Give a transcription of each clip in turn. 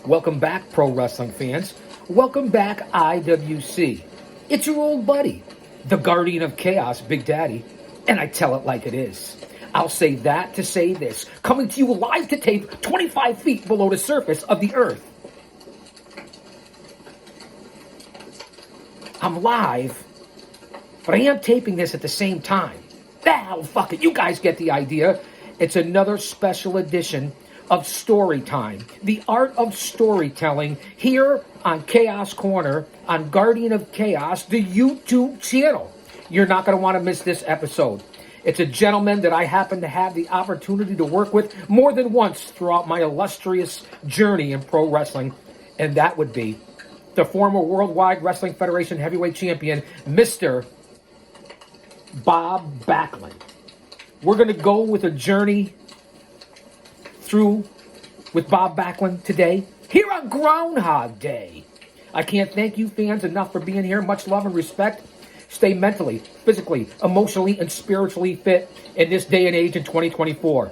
Welcome back, pro wrestling fans. Welcome back, IWC. It's your old buddy, the Guardian of Chaos, Big Daddy, and I tell it like it is. I'll say that to say this, coming to you live to tape 25 feet below the surface of the earth. I'm live, but I am taping this at the same time. Oh, fuck it, you guys get the idea. It's another special edition of Story Time, the art of storytelling, here on Chaos Corner, on Guardian of Chaos, the YouTube channel. You're not going to want to miss this episode. It's a gentleman that I happen to have the opportunity to work with more than once throughout my illustrious journey in pro wrestling, and that would be the former Worldwide Wrestling Federation heavyweight champion, Mr. Bob Backlund. We're going to go with a journey through with Bob Backlund today, here on Groundhog Day. I can't thank you fans enough for being here. Much love and respect. Stay mentally, physically, emotionally, and spiritually fit in this day and age in 2024.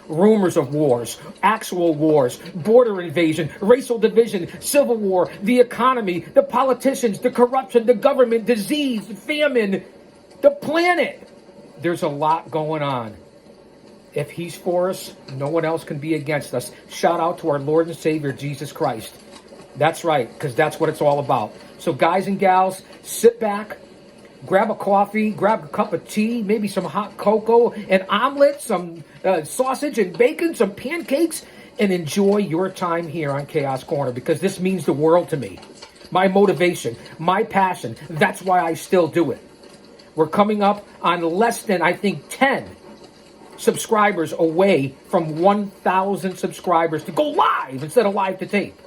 Rumors of wars, actual wars, border invasion, racial division, civil war, the economy, the politicians, the corruption, the government, disease, famine, the planet. There's a lot going on. If he's for us, no one else can be against us. Shout out to our Lord and Savior, Jesus Christ. That's right, because that's what it's all about. So guys and gals, sit back, grab a coffee, grab a cup of tea, maybe some hot cocoa, an omelet, some sausage and bacon, some pancakes, and enjoy your time here on Chaos Corner, because this means the world to me. My motivation, my passion, that's why I still do it. We're coming up on less than, I think, 10 subscribers away from 1,000 subscribers to go live instead of live to tape.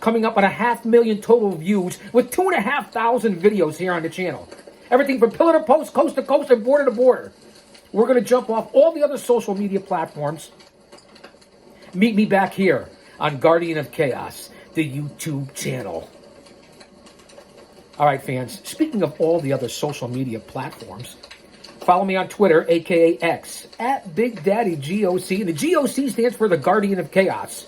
Coming up on 500,000 total views with 2,500 videos here on the channel. Everything from pillar to post, coast to coast, and border to border. We're going to jump off all the other social media platforms. Meet me back here on Guardian of Chaos, the YouTube channel. All right, fans, speaking of all the other social media platforms, follow me on Twitter, a.k.a. X, at Big Daddy G.O.C. The G.O.C. stands for the Guardian of Chaos.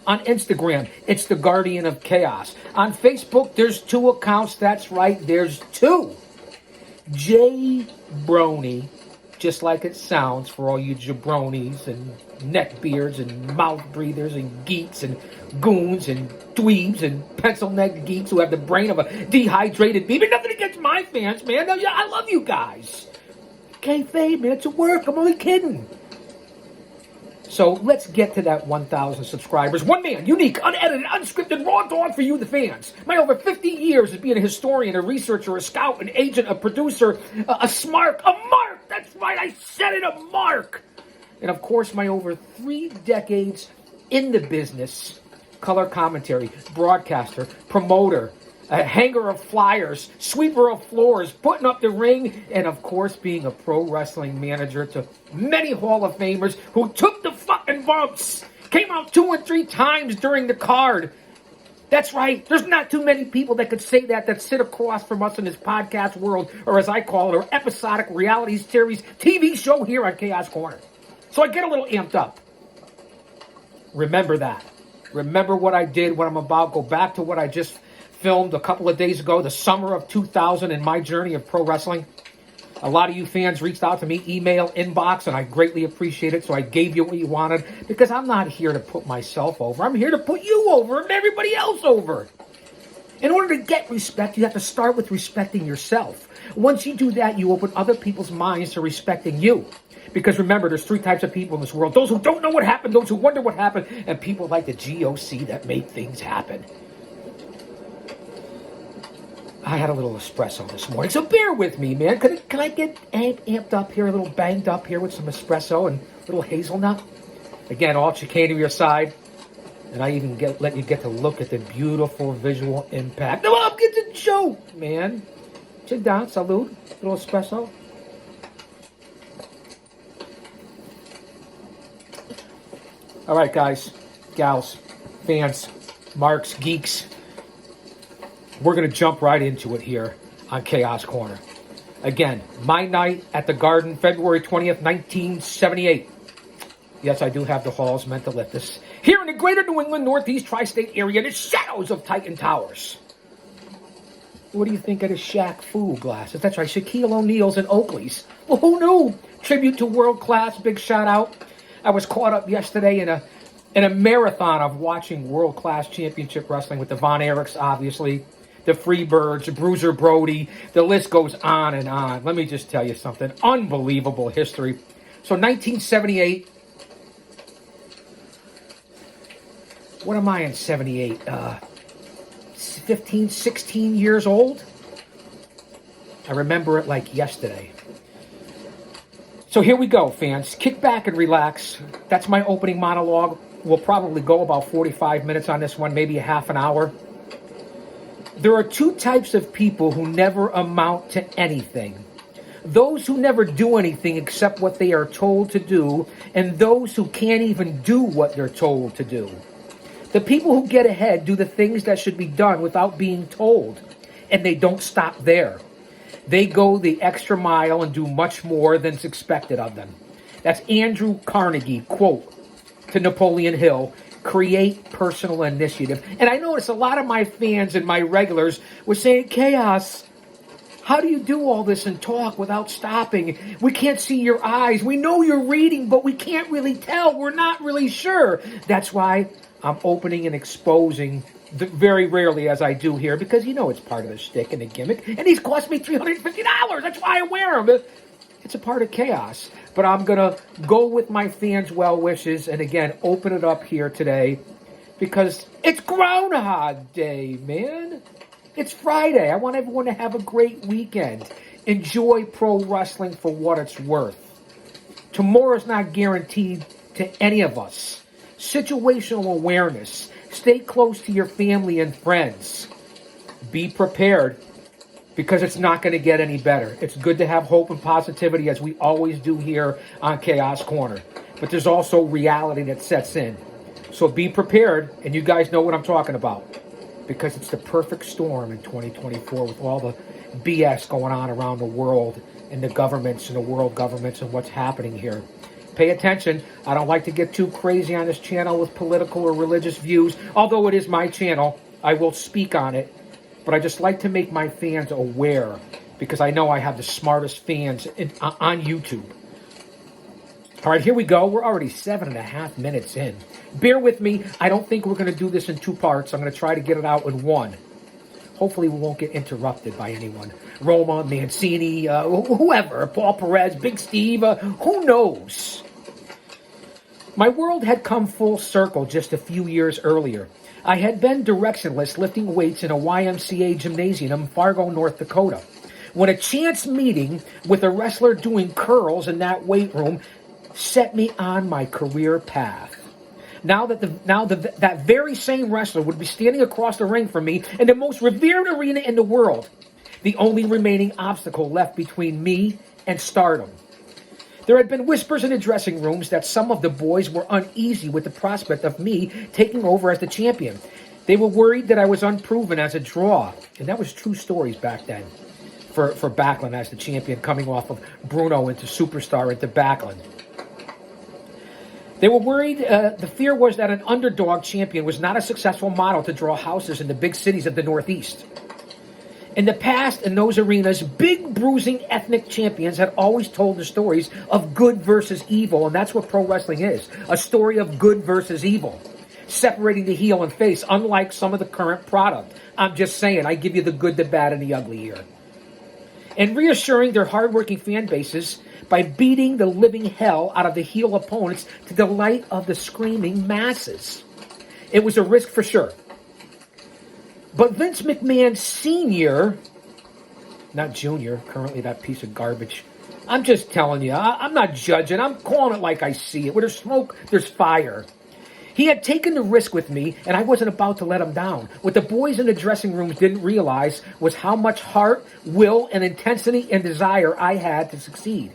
On Instagram, it's the Guardian of Chaos. On Facebook, there's 2 accounts. That's right, there's 2. J Brony, just like it sounds for all you jabronis and neckbeards and mouth breathers and geeks and goons and dweebs and pencil neck geeks who have the brain of a dehydrated baby. Nothing against my fans, man. I love you guys. Kayfabe, man, it's a work. I'm only kidding. So let's get to that 1,000 subscribers. One man, unique, unedited, unscripted, raw dog for you, the fans. My over 50 years of being a historian, a researcher, a scout, an agent, a producer, a mark. That's right, I said it, a mark. And of course, my over 3 decades in the business, color commentary, broadcaster, promoter, a hanger of flyers, sweeper of floors, putting up the ring, and of course being a pro wrestling manager to many Hall of Famers who took the fucking bumps, came out 2 and 3 times during the card. That's right, there's not too many people that could say that sit across from us in this podcast world, or as I call it, our episodic reality series TV show here on Chaos Corner. So I get a little amped up. Remember that. Remember what I did, what I'm about. Go back to what I just filmed a couple of days ago, the summer of 2000, in my journey of pro wrestling. A lot of you fans reached out to me, email, inbox, and I greatly appreciate it. So I gave you what you wanted, because I'm not here to put myself over. I'm here to put you over and everybody else over. In order to get respect, you have to start with respecting yourself. Once you do that, you open other people's minds to respecting you. Because remember, there's 3 types of people in this world. Those who don't know what happened, those who wonder what happened, and people like the G.O.C. that make things happen. I had a little espresso this morning, so bear with me, man. Can I get amped up here, a little banged up here with some espresso and a little hazelnut? Again, all chicanery aside, and I even let you get to look at the beautiful visual impact. No, I'll get the joke, man. Sit down, salute, little espresso. All right, guys, gals, fans, marks, geeks. We're going to jump right into it here on Chaos Corner. Again, my night at the Garden, February 20th, 1978. Yes, I do have the halls meant to lift this. Here in the greater New England Northeast tri-state area, the shadows of Titan Towers. What do you think of the Shaq Fu glasses? That's right, Shaquille O'Neal's and Oakley's. Well, who knew? Tribute to world class, big shout out. I was caught up yesterday in a marathon of watching world class championship wrestling with the Von Erichs, obviously, the Freebirds, Bruiser Brody. The list goes on and on. Let me just tell you something. Unbelievable history. So 1978. What am I in 78? 15, 16 years old. I remember it like yesterday. So here we go, fans. Kick back and relax. That's my opening monologue. We'll probably go about 45 minutes on this one, maybe a half an hour. There are two types of people who never amount to anything. Those who never do anything except what they are told to do, and those who can't even do what they're told to do. The people who get ahead do the things that should be done without being told, and they don't stop there. They go the extra mile and do much more than's expected of them. That's Andrew Carnegie, quote to Napoleon Hill, create personal initiative. And I notice a lot of my fans and my regulars were saying, Chaos, how do you do all this and talk without stopping? We can't see your eyes. We know you're reading, but we can't really tell. We're not really sure. That's why I'm opening and exposing very rarely as I do here, because you know it's part of the shtick and the gimmick. And these cost me $350. That's why I wear them. It's a part of Chaos. But I'm going to go with my fans' well wishes and, again, open it up here today because it's Groundhog Day, man. It's Friday. I want everyone to have a great weekend. Enjoy pro wrestling for what it's worth. Tomorrow's not guaranteed to any of us. Situational awareness. Stay close to your family and friends. Be prepared because it's not going to get any better. It's good to have hope and positivity as we always do here on Chaos Corner. But there's also reality that sets in. So be prepared, and you guys know what I'm talking about because it's the perfect storm in 2024 with all the BS going on around the world and the governments and the world governments and what's happening here. Pay attention. I don't like to get too crazy on this channel with political or religious views. Although it is my channel, I will speak on it. But I just like to make my fans aware because I know I have the smartest fans on YouTube. All right, here we go. We're already 7.5 minutes in. Bear with me. I don't think we're going to do this in 2 parts. I'm going to try to get it out in 1. Hopefully we won't get interrupted by anyone. Roma, Mancini, whoever, Paul Perez, Big Steve, who knows? My world had come full circle just a few years earlier. I had been directionless lifting weights in a YMCA gymnasium in Fargo, North Dakota, when a chance meeting with a wrestler doing curls in that weight room set me on my career path. Now that very same wrestler would be standing across the ring from me in the most revered arena in the world, the only remaining obstacle left between me and stardom. There had been whispers in the dressing rooms that some of the boys were uneasy with the prospect of me taking over as the champion. They were worried that I was unproven as a draw. And that was true stories back then for Backlund as the champion, coming off of Bruno into superstar into Backlund. They were worried. The fear was that an underdog champion was not a successful model to draw houses in the big cities of the Northeast. In the past, in those arenas, big bruising ethnic champions had always told the stories of good versus evil, and that's what pro wrestling is, a story of good versus evil, separating the heel and face, unlike some of the current product. I'm just saying, I give you the good, the bad, and the ugly here. And reassuring their hardworking fan bases by beating the living hell out of the heel opponents to the delight of the screaming masses. It was a risk for sure. But Vince McMahon Sr., not Jr., currently that piece of garbage. I'm just telling you, I'm not judging. I'm calling it like I see it. Where there's smoke, there's fire. He had taken the risk with me, and I wasn't about to let him down. What the boys in the dressing rooms didn't realize was how much heart, will, and intensity and desire I had to succeed.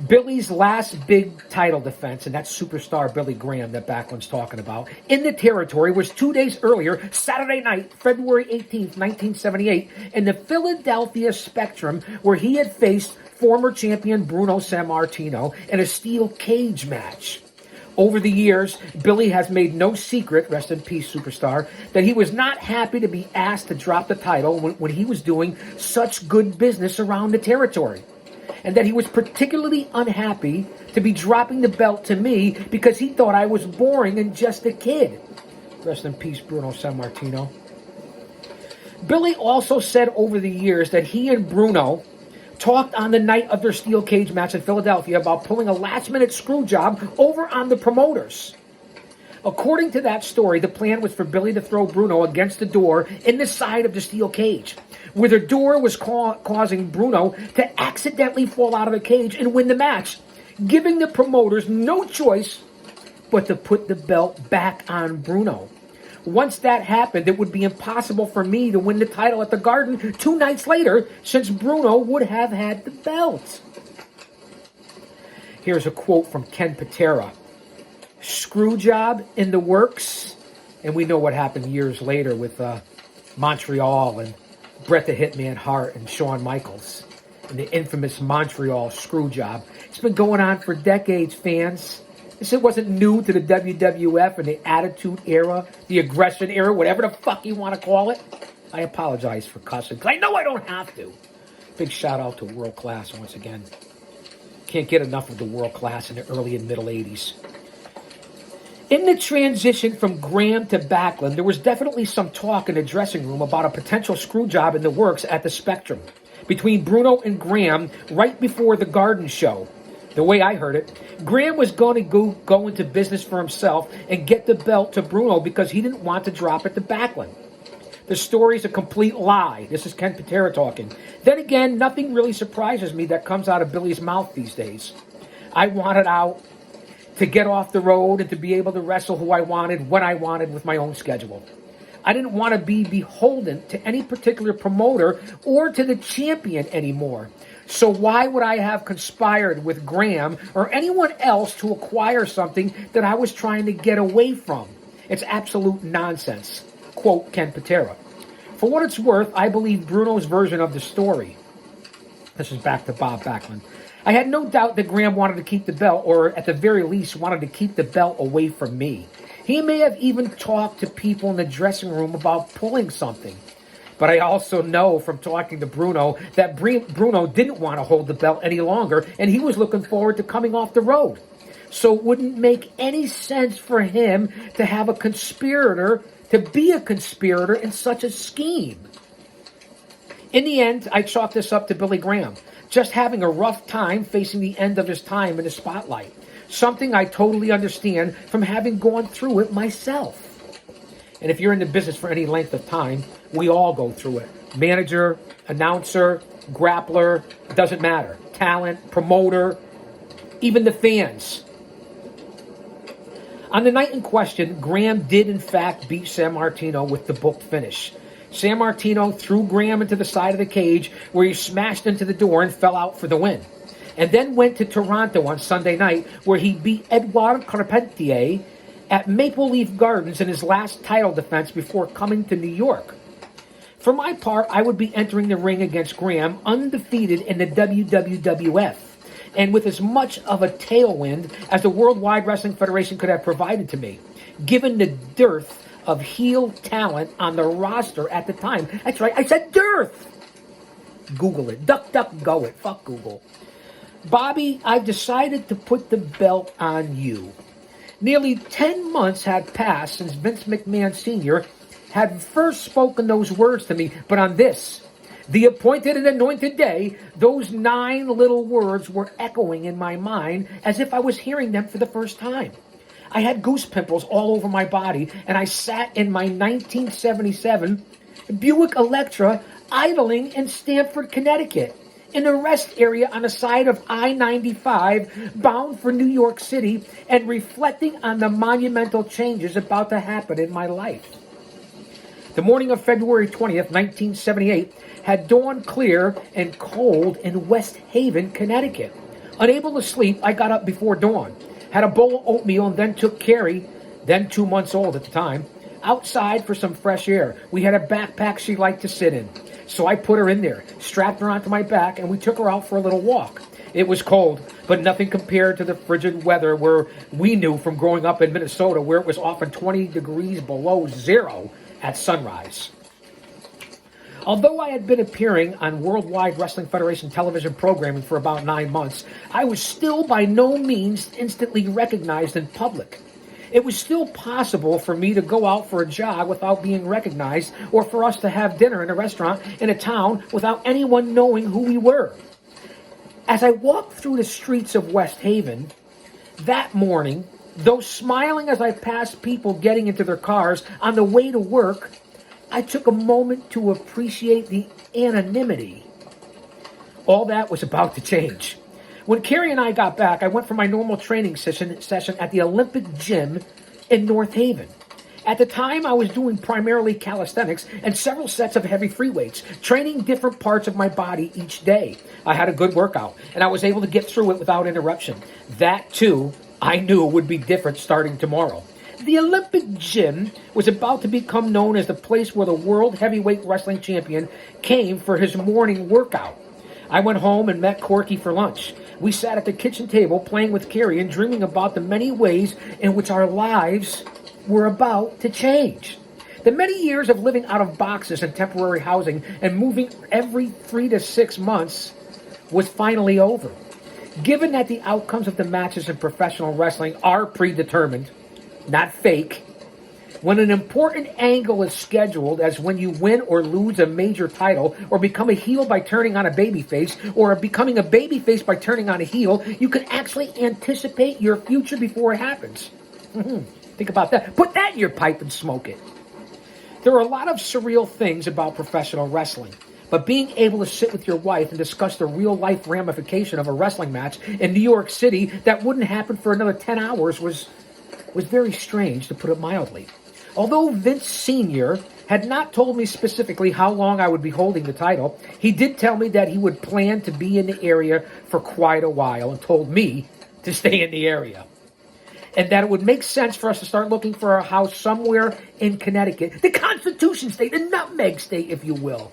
Billy's last big title defense, and that's superstar Billy Graham that Backlund's talking about, in the territory was 2 days earlier, Saturday night, February 18th, 1978, in the Philadelphia Spectrum, where he had faced former champion Bruno Sammartino in a steel cage match. Over the years, Billy has made no secret, rest in peace, superstar, that he was not happy to be asked to drop the title when he was doing such good business around the territory. And that he was particularly unhappy to be dropping the belt to me because he thought I was boring and just a kid. Rest in peace, Bruno Sammartino. Billy also said over the years that he and Bruno talked on the night of their steel cage match in Philadelphia about pulling a last-minute screw job over on the promoters. According to that story, the plan was for Billy to throw Bruno against the door in the side of the steel cage, where the door was causing Bruno to accidentally fall out of the cage and win the match, giving the promoters no choice but to put the belt back on Bruno. Once that happened, it would be impossible for me to win the title at the Garden 2 nights later, since Bruno would have had the belt. Here's a quote from Ken Patera. Screw job in the works, and we know what happened years later with Montreal and Bret the Hitman Hart and Shawn Michaels and the infamous Montreal screw job. It's been going on for decades, fans. This wasn't new to the WWF and the Attitude Era, the Aggression Era, whatever the fuck you want to call it. I apologize for cussing, because I know I don't have to. Big shout out to World Class once again. Can't get enough of the World Class in the early and middle 80s. In the transition from Graham to Backlund, there was definitely some talk in the dressing room about a potential screw job in the works at the Spectrum between Bruno and Graham right before the Garden show. The way I heard it, Graham was going to go into business for himself and get the belt to Bruno because he didn't want to drop it to Backlund. The story's a complete lie. This is Ken Patera talking. Then again, nothing really surprises me that comes out of Billy's mouth these days. I wanted out to get off the road and to be able to wrestle who I wanted, when I wanted, with my own schedule. I didn't want to be beholden to any particular promoter or to the champion anymore. So why would I have conspired with Graham or anyone else to acquire something that I was trying to get away from? It's absolute nonsense. Quote Ken Patera. For what it's worth, I believe Bruno's version of the story. This is back to Bob Backlund. I had no doubt that Graham wanted to keep the belt, or at the very least wanted to keep the belt away from me. He may have even talked to people in the dressing room about pulling something. But I also know from talking to Bruno that Bruno didn't want to hold the belt any longer, and he was looking forward to coming off the road. So it wouldn't make any sense for him to have a conspirator, to be a conspirator in such a scheme. In the end, I chalk this up to Billy Graham, just having a rough time facing the end of his time in the spotlight. Something I totally understand from having gone through it myself. And if you're in the business for any length of time, we all go through it. Manager, announcer, grappler, it doesn't matter. Talent, promoter, even the fans. On the night in question, Graham did in fact beat Sammartino with the booked finish. Sammartino threw Graham into the side of the cage where he smashed into the door and fell out for the win. And then went to Toronto on Sunday night where he beat Edouard Carpentier at Maple Leaf Gardens in his last title defense before coming to New York. For my part, I would be entering the ring against Graham undefeated in the WWWF and with as much of a tailwind as the Worldwide Wrestling Federation could have provided to me, given the dearth of heel talent on the roster at the time. That's right, I said dearth! Google it. Duck, go it. Fuck Google. Bobby, I've decided to put the belt on you. Nearly 10 months had passed since Vince McMahon Sr. had first spoken those words to me, but on this, the appointed and anointed day, those 9 little words were echoing in my mind as if I was hearing them for the first time. I had goose pimples all over my body, and I sat in my 1977 Buick Electra idling in Stamford, Connecticut, in a rest area on the side of I-95, bound for New York City, and reflecting on the monumental changes about to happen in my life. The morning of February 20th, 1978, had dawned clear and cold in West Haven, Connecticut. Unable to sleep, I got up before dawn, had a bowl of oatmeal, and then took Carrie, then 2 months old at the time, outside for some fresh air. We had a backpack she liked to sit in, so I put her in there, strapped her onto my back, and we took her out for a little walk. It was cold, but nothing compared to the frigid weather where we knew from growing up in Minnesota, where it was often 20 degrees below zero at sunrise. Although I had been appearing on Worldwide Wrestling Federation television programming for about 9 months, I was still by no means instantly recognized in public. It was still possible for me to go out for a jog without being recognized, or for us to have dinner in a restaurant in a town without anyone knowing who we were. As I walked through the streets of West Haven that morning, though smiling as I passed people getting into their cars on the way to work, I took a moment to appreciate the anonymity. All that was about to change. When Carrie and I got back, I went for my normal training session at the Olympic Gym in North Haven. At the time, I was doing primarily calisthenics and several sets of heavy free weights, training different parts of my body each day. I had a good workout, and I was able to get through it without interruption. That, too, I knew would be different starting tomorrow. The Olympic Gym was about to become known as the place where the World Heavyweight Wrestling Champion came for his morning workout. I went home and met Corky for lunch. We sat at the kitchen table playing with Carrie and dreaming about the many ways in which our lives were about to change. The many years of living out of boxes and temporary housing and moving every 3 to 6 months was finally over. Given that the outcomes of the matches in professional wrestling are predetermined, not fake, when an important angle is scheduled, as when you win or lose a major title, or become a heel by turning on a babyface, or becoming a babyface by turning on a heel, you can actually anticipate your future before it happens. Think about that. Put that in your pipe and smoke it. There are a lot of surreal things about professional wrestling, but being able to sit with your wife and discuss the real-life ramification of a wrestling match in New York City that wouldn't happen for another 10 hours was very strange, to put it mildly. Although Vince Sr. had not told me specifically how long I would be holding the title, he did tell me that he would plan to be in the area for quite a while, and told me to stay in the area. And that it would make sense for us to start looking for a house somewhere in Connecticut, the Constitution State, the Nutmeg State, if you will.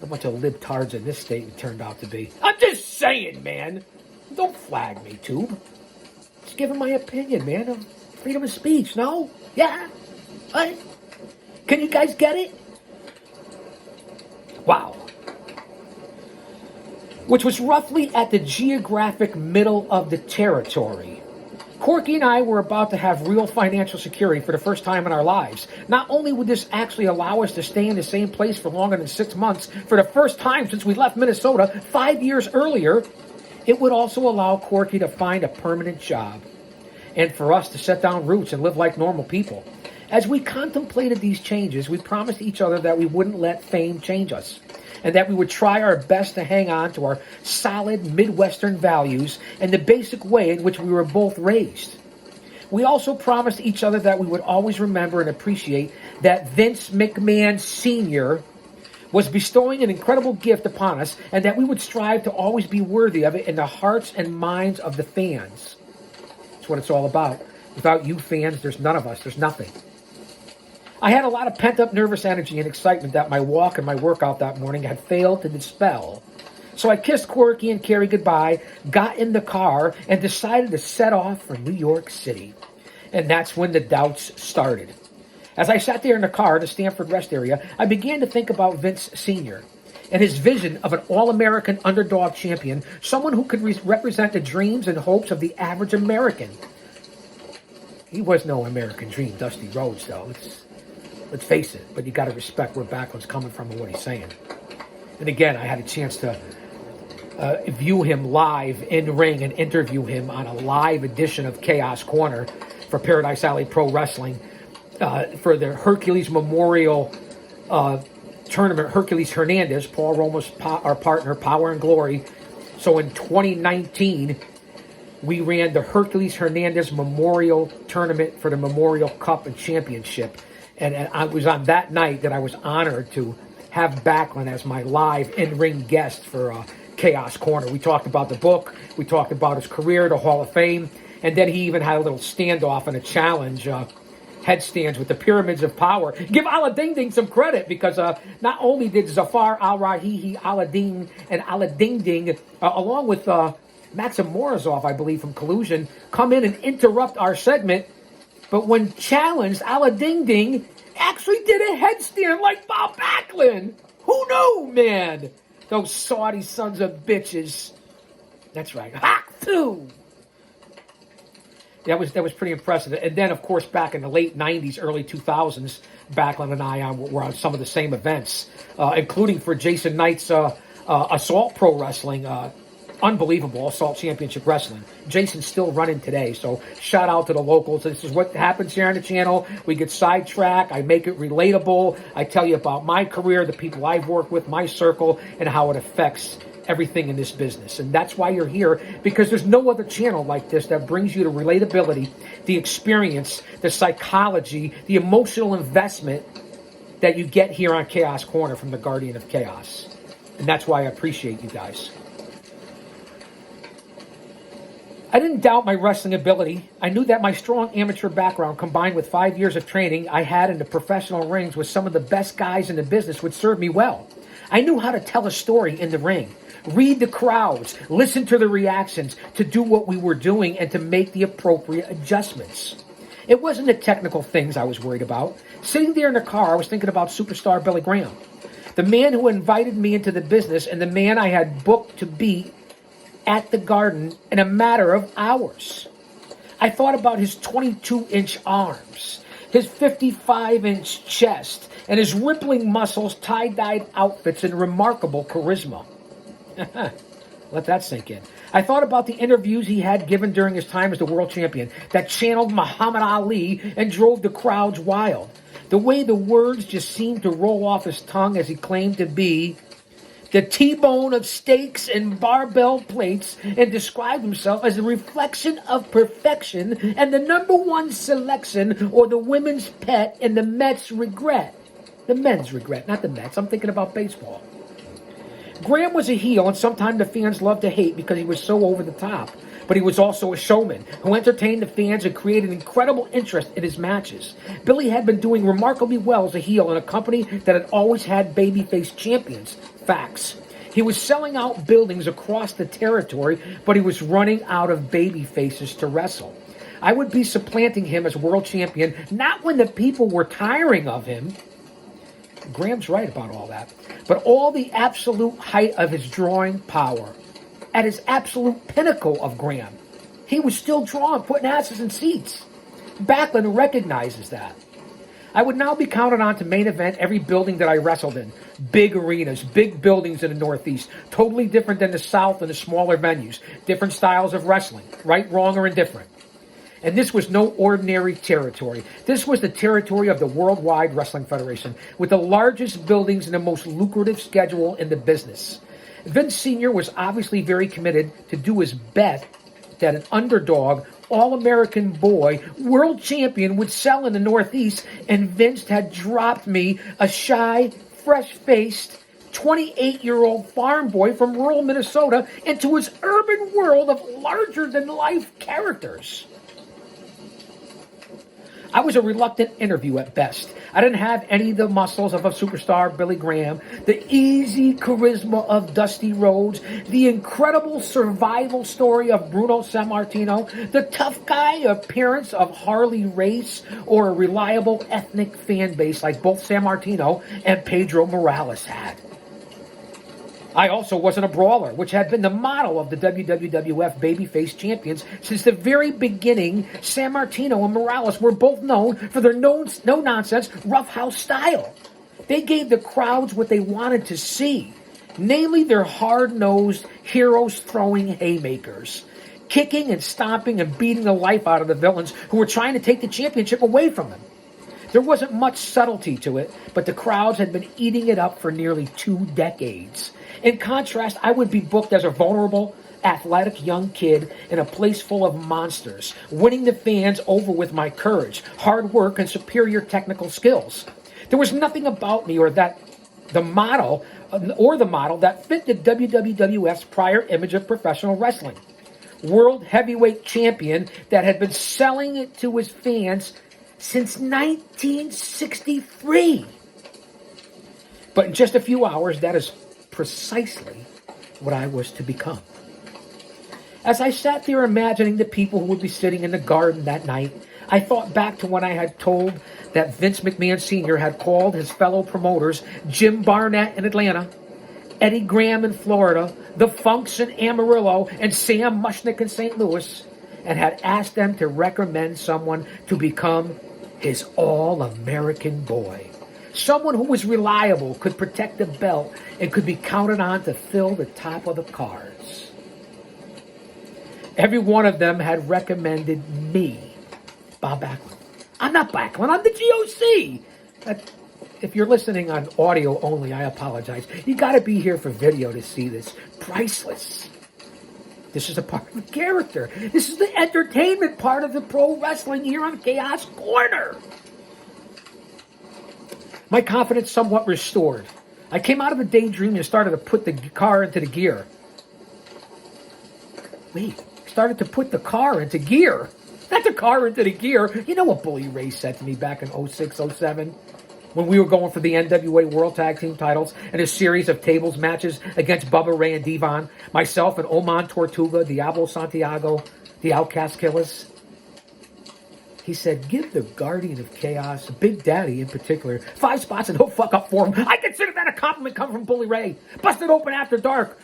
A bunch of libtards in this state it turned out to be. I'm just saying, man. Don't flag me, Tube. Just giving my opinion, man. Freedom of speech, no? Yeah? What? Can you guys get it? Wow. Which was roughly at the geographic middle of the territory. Corky and I were about to have real financial security for the first time in our lives. Not only would this actually allow us to stay in the same place for longer than 6 months for the first time since we left Minnesota 5 years earlier, it would also allow Corky to find a permanent job, and for us to set down roots and live like normal people. As we contemplated these changes, we promised each other that we wouldn't let fame change us, and that we would try our best to hang on to our solid Midwestern values and the basic way in which we were both raised. We also promised each other that we would always remember and appreciate that Vince McMahon Sr. was bestowing an incredible gift upon us, and that we would strive to always be worthy of it in the hearts and minds of the fans. That's what it's all about. Without you fans, there's none of us. There's nothing. I had a lot of pent-up nervous energy and excitement that my walk and my workout that morning had failed to dispel. So I kissed Corky and Carrie goodbye, got in the car, and decided to set off for New York City. And that's when the doubts started. As I sat there in the car at the Stanford Rest area, I began to think about Vince Sr. and his vision of an all-American underdog champion, someone who could represent the dreams and hopes of the average American. He was no American dream, Dusty Rhodes, though. Let's face it, but you got to respect where Backlund's coming from and what he's saying. And again, I had a chance to view him live in ring and interview him on a live edition of Chaos Corner for Paradise Alley Pro Wrestling for the Hercules Memorial Tournament. Hercules Hernandez, Paul Roma's our partner, Power and Glory. So in 2019, we ran the Hercules Hernandez Memorial Tournament for the Memorial Cup and Championship. And I was on that night that I was honored to have Backlund as my live in-ring guest for Chaos Corner. We talked about the book. We talked about his career to Hall of Fame. And then he even had a little standoff and a challenge, headstands with the Pyramids of Power. Give Alading some credit because not only did Zafar Al-Rahihi, Aladin, and Alading, along with Maxim Morozov, I believe, from Collusion, come in and interrupt our segment. But when challenged, Alading actually did a headstand like Bob Backlund. Who knew, man? Those Saudi sons of bitches. That's right. Ha! Too. That was pretty impressive. And then, of course, back in the late 90s, early 2000s, Backlund and I were on some of the same events, including for Jason Knight's Assault Pro Wrestling, unbelievable Assault Championship Wrestling. Jason's still running today, so shout out to the locals. This is what happens here on the channel. We get sidetracked. I make it relatable. I tell you about my career, the people I've worked with, my circle, and how it affects everything in this business. And that's why you're here, because there's no other channel like this that brings you the relatability, the experience, the psychology, the emotional investment that you get here on Chaos Corner from the Guardian of Chaos. And that's why I appreciate you guys. I didn't doubt my wrestling ability. I knew that my strong amateur background combined with 5 years of training I had in the professional rings with some of the best guys in the business would serve me well. I knew how to tell a story in the ring, read the crowds, listen to the reactions, to do what we were doing and to make the appropriate adjustments. It wasn't the technical things I was worried about. Sitting there in the car, I was thinking about superstar Billy Graham, the man who invited me into the business and the man I had booked to be at the Garden in a matter of hours. I thought about his 22-inch arms, his 55-inch chest, and his rippling muscles, tie-dyed outfits, and remarkable charisma. Let that sink in. I thought about the interviews he had given during his time as the world champion that channeled Muhammad Ali and drove the crowds wild. The way the words just seemed to roll off his tongue as he claimed to be the T-bone of steaks and barbell plates and described himself as a reflection of perfection and the number one selection or the women's pet and the Mets regret. The men's regret, not the Mets. I'm thinking about baseball. Graham was a heel, and sometimes the fans loved to hate because he was so over the top. But he was also a showman who entertained the fans and created incredible interest in his matches. Billy had been doing remarkably well as a heel in a company that had always had babyface champions. Facts. He was selling out buildings across the territory, but he was running out of baby faces to wrestle. I would be supplanting him as world champion, not when the people were tiring of him. Graham's right about all that. But all the absolute height of his drawing power. At his absolute pinnacle of Graham, he was still drawing, putting asses in seats. Backlund recognizes that. I would now be counted on to main event every building that I wrestled in. Big arenas, big buildings in the Northeast. Totally different than the South and the smaller venues. Different styles of wrestling. Right, wrong, or indifferent. And this was no ordinary territory. This was the territory of the Worldwide Wrestling Federation, with the largest buildings and the most lucrative schedule in the business. Vince Sr. was obviously very committed to do his best that an underdog, all-American boy, world champion would sell in the Northeast, and Vince had dropped me, a shy, fresh-faced, 28-year-old farm boy from rural Minnesota, into his urban world of larger-than-life characters. I was a reluctant interview at best. I didn't have any of the muscles of a superstar Billy Graham, the easy charisma of Dusty Rhodes, the incredible survival story of Bruno Sammartino, the tough guy appearance of Harley Race, or a reliable ethnic fan base like both Sammartino and Pedro Morales had. I also wasn't a brawler, which had been the model of the WWWF babyface champions since the very beginning. Sammartino and Morales were both known for their no-nonsense, roughhouse style. They gave the crowds what they wanted to see, namely their hard-nosed, heroes-throwing haymakers, kicking and stomping and beating the life out of the villains who were trying to take the championship away from them. There wasn't much subtlety to it, but the crowds had been eating it up for nearly 2 decades. In contrast, I would be booked as a vulnerable, athletic young kid in a place full of monsters, winning the fans over with my courage, hard work, and superior technical skills. There was nothing about me or that the model that fit the WWWF's prior image of professional wrestling. World heavyweight champion that had been selling it to his fans since 1963. But in just a few hours, that is precisely what I was to become. As I sat there imagining the people who would be sitting in the garden that night, I thought back to when I had told that Vince McMahon Sr. had called his fellow promoters, Jim Barnett in Atlanta, Eddie Graham in Florida, the Funks in Amarillo, and Sam Mushnick in St. Louis, and had asked them to recommend someone to become his all-American boy. Someone who was reliable, could protect the belt, and could be counted on to fill the top of the cards. Every one of them had recommended me, Bob Backlund. I'm not Backlund, I'm the G.O.C. If you're listening on audio only, I apologize. You got to be here for video to see this. Priceless. This is a part of the character. This is the entertainment part of the pro wrestling here on Chaos Corner. My confidence somewhat restored. I came out of a daydream and started to put the car into the gear. Started to put the car into gear. Not the car into the gear. You know what Bully Ray said to me back in 06, 07? When we were going for the NWA World Tag Team titles and a series of tables matches against Bubba Ray and Devon, myself and Oman Tortuga, Diablo Santiago, the Outcast Killers. He said, give the Guardian of Chaos, Big Daddy in particular, 5 spots and he'll fuck up for him. I consider that a compliment coming from Bully Ray. Busted open after dark.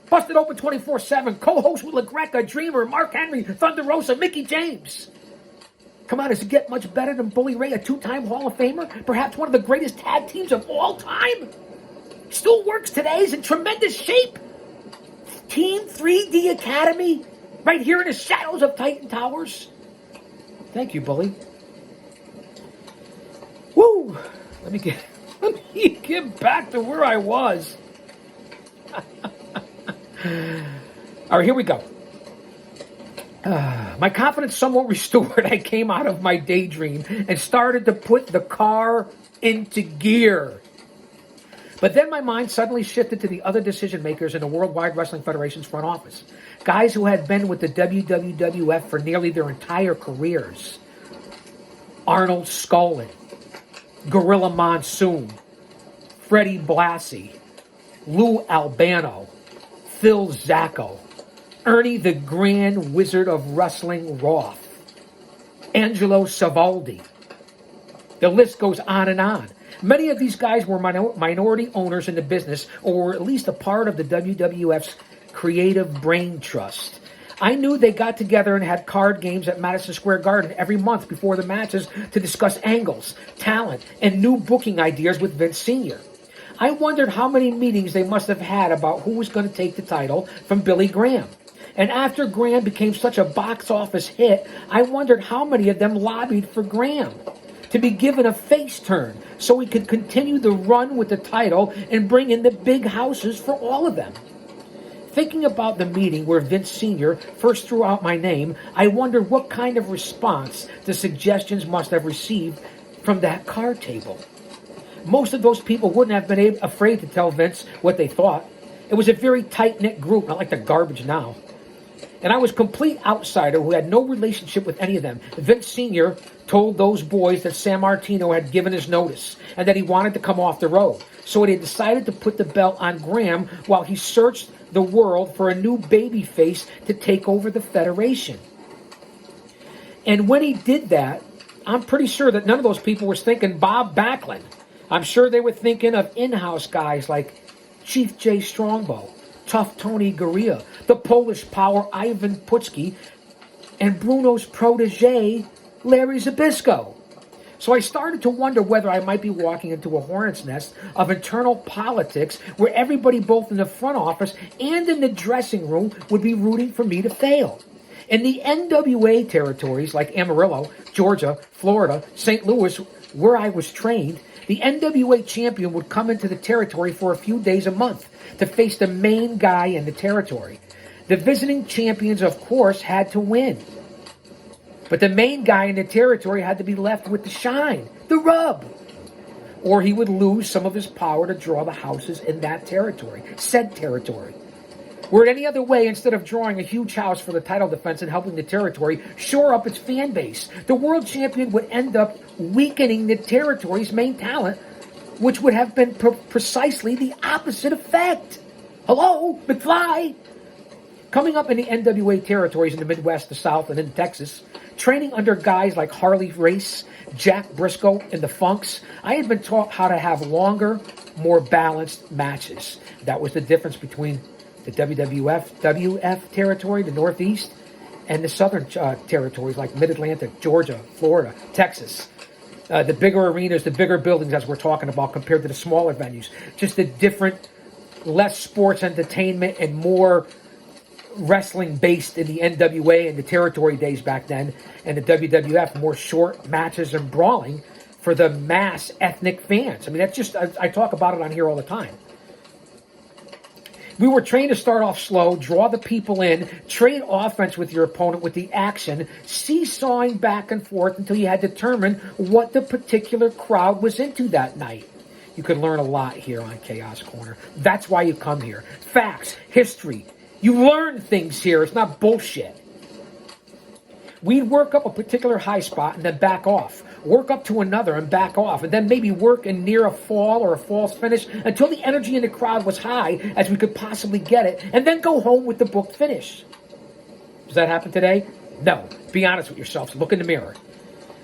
Busted open 24/7. Co-host with LaGreca, Dreamer, Mark Henry, Thunder Rosa, Mickey James. Come on, does it get much better than Bully Ray, a 2-time Hall of Famer? Perhaps one of the greatest tag teams of all time? Still works today, is in tremendous shape. Team 3D Academy, right here in the shadows of Titan Towers. Thank you, Bully. Woo! Let me get back to where I was. All right, here we go. My confidence somewhat restored. I came out of my daydream and started to put the car into gear. But then my mind suddenly shifted to the other decision makers in the Worldwide Wrestling Federation's front office. Guys who had been with the WWWF for nearly their entire careers. Arnold Scullin, Gorilla Monsoon, Freddie Blassie, Lou Albano, Phil Zacco, Ernie the Grand Wizard of Wrestling Roth, Angelo Savaldi. The list goes on and on. Many of these guys were minority owners in the business or were at least a part of the WWF's Creative Brain Trust. I knew they got together and had card games at Madison Square Garden every month before the matches to discuss angles, talent, and new booking ideas with Vince Sr. I wondered how many meetings they must have had about who was going to take the title from Billy Graham. And after Graham became such a box office hit, I wondered how many of them lobbied for Graham to be given a face turn so he could continue the run with the title and bring in the big houses for all of them. Thinking about the meeting where Vince Sr. first threw out my name, I wondered what kind of response the suggestions must have received from that card table. Most of those people wouldn't have been afraid to tell Vince what they thought. It was a very tight-knit group, not like the garbage now. And I was a complete outsider who had no relationship with any of them. Vince Sr. told those boys that San Martino had given his notice and that he wanted to come off the road. So he decided to put the belt on Graham while he searched the world for a new baby face to take over the Federation. And when he did that, I'm pretty sure that none of those people was thinking Bob Backlund. I'm sure they were thinking of in-house guys like Chief Jay Strongbow, Tough Tony Garea, the Polish power Ivan Putski, and Bruno's protege, Larry Zbyszko. So I started to wonder whether I might be walking into a hornet's nest of internal politics where everybody both in the front office and in the dressing room would be rooting for me to fail. In the NWA territories like Amarillo, Georgia, Florida, St. Louis, where I was trained, the NWA champion would come into the territory for a few days a month to face the main guy in the territory. The visiting champions, of course, had to win. But the main guy in the territory had to be left with the shine, the rub. or he would lose some of his power to draw the houses in that territory, said territory. Were it any other way, instead of drawing a huge house for the title defense and helping the territory shore up its fan base, the world champion would end up weakening the territory's main talent, which would have been precisely the opposite effect. Hello, McFly? Coming up in the NWA territories in the Midwest, the South, and in Texas, training under guys like Harley Race, Jack Briscoe, and the Funks, I had been taught how to have longer, more balanced matches. That was the difference between the WWF territory, the Northeast, and the Southern territories like Mid-Atlantic, Georgia, Florida, Texas. The bigger arenas, the bigger buildings, as we're talking about, compared to the smaller venues. Just the different, less sports entertainment and more wrestling based in the NWA and the territory days back then, and the WWF, more short matches and brawling for the mass ethnic fans. I mean, that's just, I talk about it on here all the time. We were trained to start off slow, draw the people in, trade offense with your opponent with the action, seesawing back and forth until you had determined what the particular crowd was into that night. You could learn a lot here on Chaos Corner. That's why you come here. Facts, history. You learn things here. It's not bullshit. We'd work up a particular high spot and then back off. Work up to another and back off, and then maybe work in near a fall or a false finish until the energy in the crowd was high as we could possibly get it, and then go home with the booked finish. Does that happen today? No. Be honest with yourselves. Look in the mirror.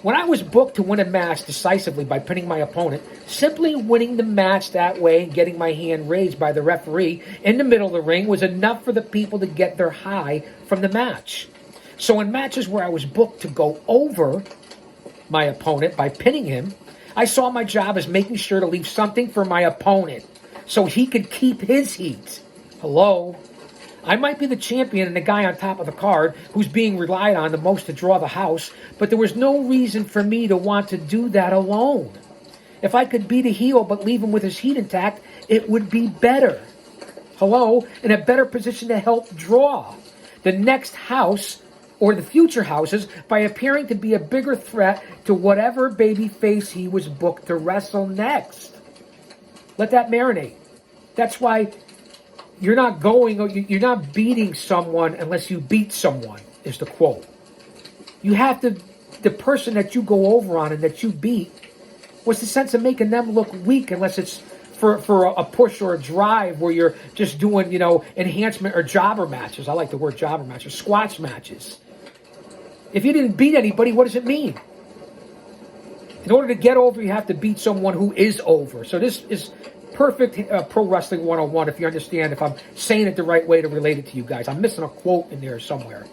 When I was booked to win a match decisively by pinning my opponent, simply winning the match that way and getting my hand raised by the referee in the middle of the ring was enough for the people to get their high from the match. So in matches where I was booked to go over my opponent by pinning him, I saw my job as making sure to leave something for my opponent so he could keep his heat. Hello? I might be the champion and the guy on top of the card who's being relied on the most to draw the house, but there was no reason for me to want to do that alone. If I could beat a heel but leave him with his heat intact, it would be better. Hello? In a better position to help draw the next house or the future houses by appearing to be a bigger threat to whatever babyface he was booked to wrestle next. Let that marinate. That's why you're not beating someone unless you beat someone, is the quote. You have to, the person that you go over on and that you beat, what's the sense of making them look weak unless it's for a push or a drive where you're just doing, enhancement or jobber matches. I like the word jobber matches, squash matches. If you didn't beat anybody, what does it mean? In order to get over, you have to beat someone who is over. So this is perfect Pro Wrestling 101, if you understand, if I'm saying it the right way to relate it to you guys. I'm missing a quote in there somewhere.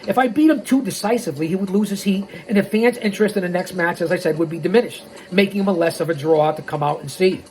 If I beat him too decisively, he would lose his heat, and the fans' interest in the next match, as I said, would be diminished, making him a less of a draw to come out and see.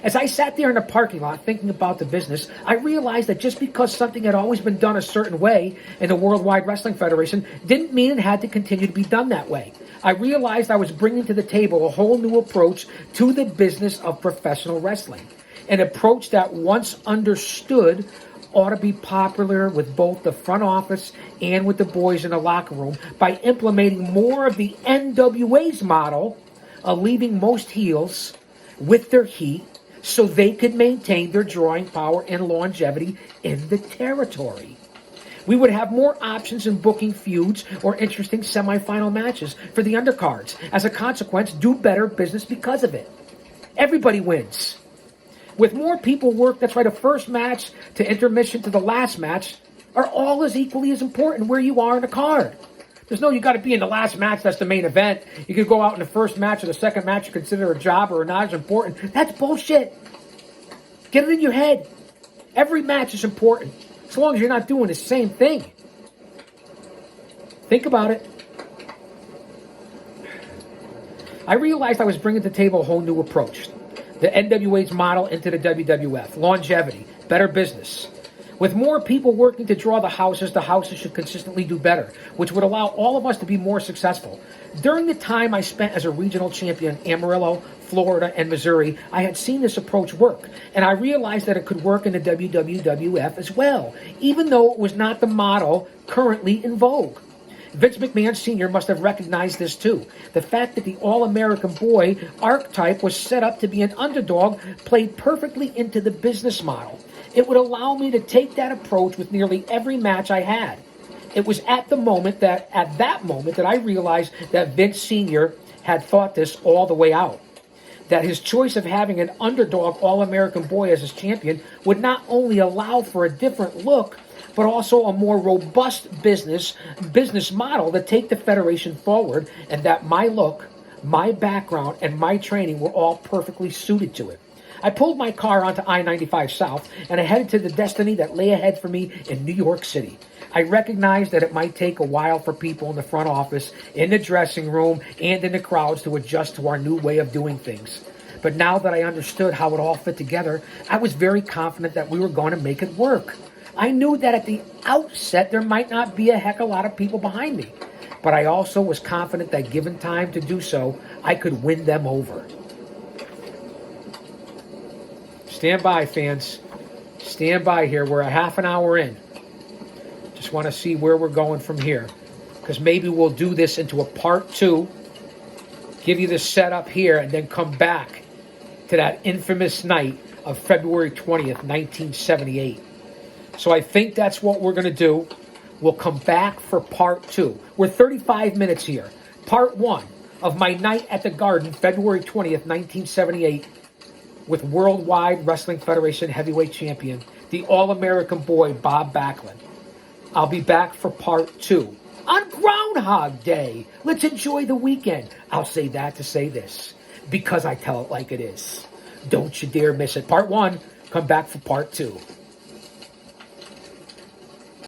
As I sat there in the parking lot thinking about the business, I realized that just because something had always been done a certain way in the Worldwide Wrestling Federation didn't mean it had to continue to be done that way. I realized I was bringing to the table a whole new approach to the business of professional wrestling, an approach that once understood ought to be popular with both the front office and with the boys in the locker room by implementing more of the NWA's model of leaving most heels with their heat so they could maintain their drawing power and longevity in the territory. We would have more options in booking feuds or interesting semifinal matches for the undercards. As a consequence, do better business because of it. Everybody wins. With more people work, that's right, a first match to intermission to the last match are all as equally as important where you are in the card. There's no, you got to be in the last match, that's the main event. You could go out in the first match or the second match, you consider a jobber or not as important. That's bullshit. Get it in your head. Every match is important, as long as you're not doing the same thing. Think about it. I realized I was bringing to the table a whole new approach. The NWA's model into the WWF. Longevity. Better business. With more people working to draw the houses should consistently do better, which would allow all of us to be more successful. During the time I spent as a regional champion in Amarillo, Florida, and Missouri, I had seen this approach work, and I realized that it could work in the WWWF as well, even though it was not the model currently in vogue. Vince McMahon Sr. must have recognized this too. The fact that the All-American boy archetype was set up to be an underdog played perfectly into the business model. It would allow me to take that approach with nearly every match I had. It was at that moment that I realized that Vince Sr. had thought this all the way out. That his choice of having an underdog All-American boy as his champion would not only allow for a different look, but also a more robust business model to take the Federation forward, and that my look, my background, and my training were all perfectly suited to it. I pulled my car onto I-95 South, and I headed to the destiny that lay ahead for me in New York City. I recognized that it might take a while for people in the front office, in the dressing room, and in the crowds to adjust to our new way of doing things. But now that I understood how it all fit together, I was very confident that we were going to make it work. I knew that at the outset there might not be a heck of a lot of people behind me, but I also was confident that given time to do so, I could win them over. Stand by, fans. Stand by here. We're a half an hour in. Just want to see where we're going from here, because maybe we'll do this into a part 2, give you the setup here, and then come back to that infamous night of February 20th, 1978. So I think that's what we're going to do. We'll come back for part 2. We're 35 minutes here. Part 1 of my night at the Garden, February 20th, 1978, with Worldwide Wrestling Federation Heavyweight Champion, the All-American boy, Bob Backlund. I'll be back for part 2 on Groundhog Day. Let's enjoy the weekend. I'll say that to say this, because I tell it like it is. Don't you dare miss it. Part 1, come back for part 2.